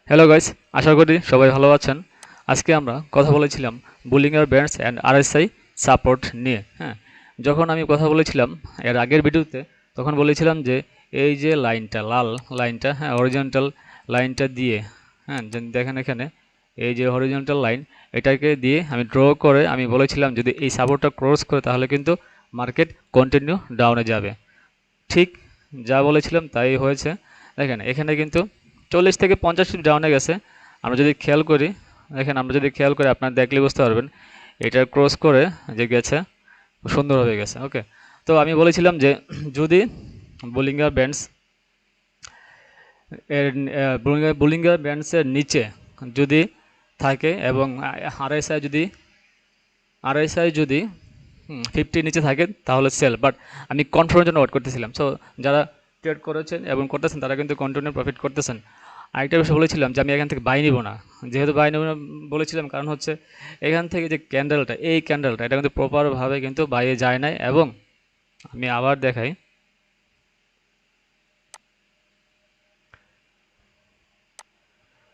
Hello guys, আশা করি সবাই ভালো আছেন। আজকে আমরা কথা বলেছিলাম Bollinger bands and RSI support নিয়ে। হ্যাঁ, যখন আমি কথা বলেছিলাম এর আগের ভিডিওতে, তখন বলেছিলাম যে এই যে লাইনটা, লাল লাইনটা, হ্যাঁ, হরিজন্টাল লাইনটা দিয়ে, হ্যাঁ, দেখেন এখানে এই যে হরিজন্টাল লাইন, এটাকে দিয়ে আমি ড্র করে আমি বলেছিলাম যদি এই সাপোর্টটা ক্রস করে তাহলে কিন্তু মার্কেট কন্টিনিউ ডাউনে যাবে। ঠিক যা বলেছিলাম তাই হয়েছে। দেখেন এখানে কিন্তু 40 থেকে 50 ফিট ডাউনে গেছে। আমরা যদি খেয়াল করি, দেখেন আমরা যদি খেয়াল করি আপনারা দেখলে বুঝতে পারবেন এটা ক্রস করে যে গেছে, সুন্দরভাবে গেছে। ওকে, তো আমি বলেছিলাম যে যদি বোলিঙ্গার ব্যান্ডস এর বোলিঙ্গার ব্যান্ডসের নিচে যদি থাকে এবং আরএসআই যদি 50 নিচে থাকে তাহলে সেল, বাট আমি কনফার্মের জন্য ওয়েট করতেছিলাম। সো যারা ট্রেড করেছেন এবং করতেছেন তারা কিন্তু কন্টিনিউ প্রফিট করতেছেন। আরেকটা বিষয় বলেছিলাম যে আমি এখান থেকে বাই নিব না, যেহেতু বাই নেব না বলেছিলাম কারণ হচ্ছে এখান থেকে যে ক্যান্ডেলটা, এই ক্যান্ডেলটা এটা কিন্তু প্রপারভাবে কিন্তু বাইরে যায় নাই। এবং আমি আবার দেখাই,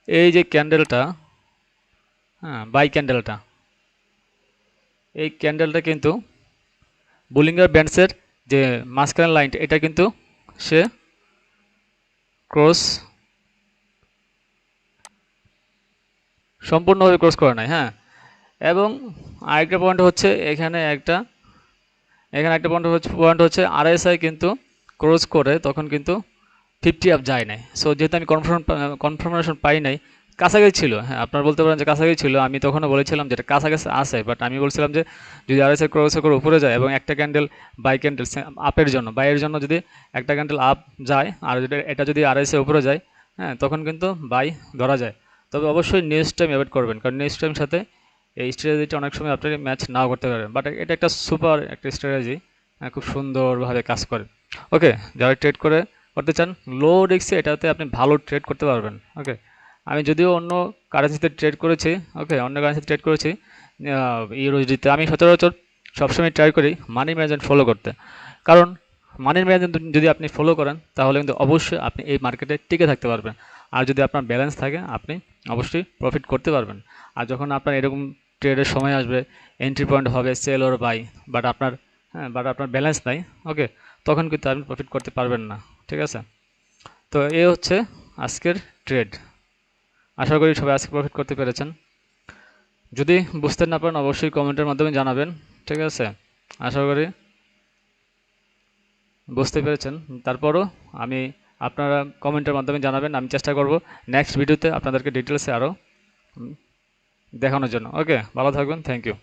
এই যে ক্যান্ডেলটা, হ্যাঁ, বাই ক্যান্ডেলটা, এই ক্যান্ডেলটা কিন্তু বুলিঙ্গার ব্যান্ডসের যে মাঝখানের লাইনটা এটা কিন্তু সে ক্রস সম্পূর্ণভাবে ক্রস করে নাই। হ্যাঁ, এবং আরেকটা পয়েন্ট হচ্ছে এখানে একটা পয়েন্ট হচ্ছে আরএসআই কিন্তু ক্রস করে তখন কিন্তু 50 আপ যায় নাই। সো যেহেতু আমি কনফার্মেশন পাই নাই, কাছাকাছি ছিল। হ্যাঁ, আপনারা বলতে পারেন যে কাছাকাছি ছিল, আমি তখনও বলেছিলাম যে এটা কাছাকাছি আছে, বাট আমি বলছিলাম যে যদি আরএসআই ক্রস করে উপরে যায় এবং একটা ক্যান্ডেল বাই ক্যান্ডেল আপের জন্য, বাইয়ের জন্য যদি একটা ক্যান্ডেল আপ যায় আর যদি এটা যদি আরএসআই উপরে যায়, হ্যাঁ, তখন কিন্তু বাই ধরা যায়। তবে অবশ্যই নেক্সট টাইম অ্যাভয়েড করবেন, কারণ নেক্সট টাইম সাথে এই স্ট্র্যাটেজিটা অনেক সময় আপনি ম্যাচ নাও করতে পারবেন, বাট এটা একটা সুপার একটা স্ট্র্যাটেজি, খুব সুন্দরভাবে কাজ করে। ওকে, যারা ট্রেড করতে চান লো রিস্কে, এটাতে আপনি ভালো ট্রেড করতে পারবেন। ওকে, আমি যদিও অন্য কারেন্সিতে ট্রেড করেছি, ওকে, অন্য কারেন্সিতে ট্রেড করেছি ইউএসডিতে। আমি সচরাচর সবসময় ট্রাই করি মানি ম্যানেজমেন্ট ফলো করতে, কারণ মানি ম্যানেজমেন্ট যদি আপনি ফলো করেন তাহলে কিন্তু অবশ্যই আপনি এই মার্কেটে টিকে থাকতে পারবেন। আর যদি আপনার ব্যালেন্স থাকে আপনি অবশ্যই প্রফিট করতে পারবেন। আর যখন আপনার এরকম ট্রেডের সময় আসবে, এন্ট্রি পয়েন্ট হবে সেল ওর বাই, বাট আপনার ব্যালেন্স নাই, ওকে, তখন কিন্তু আপনি প্রফিট করতে পারবেন না। ঠিক আছে, তো এই হচ্ছে আজকের ট্রেড। আশা করি সবাই আজকে প্রফিট করতে পেরেছেন। যদি বুঝতে না পারেন অবশ্যই কমেন্টের মাধ্যমে জানাবেন। ঠিক আছে, আশা করি বুঝতে পেরেছেন। তারপরও আমি আপনারা কমেন্টের মাধ্যমে জানাবেন, আমি চেষ্টা করব নেক্সট ভিডিওতে আপনাদেরকে ডিটেলসে আরও দেখানোর জন্য। ওকে, ভালো থাকবেন, থ্যাংক ইউ।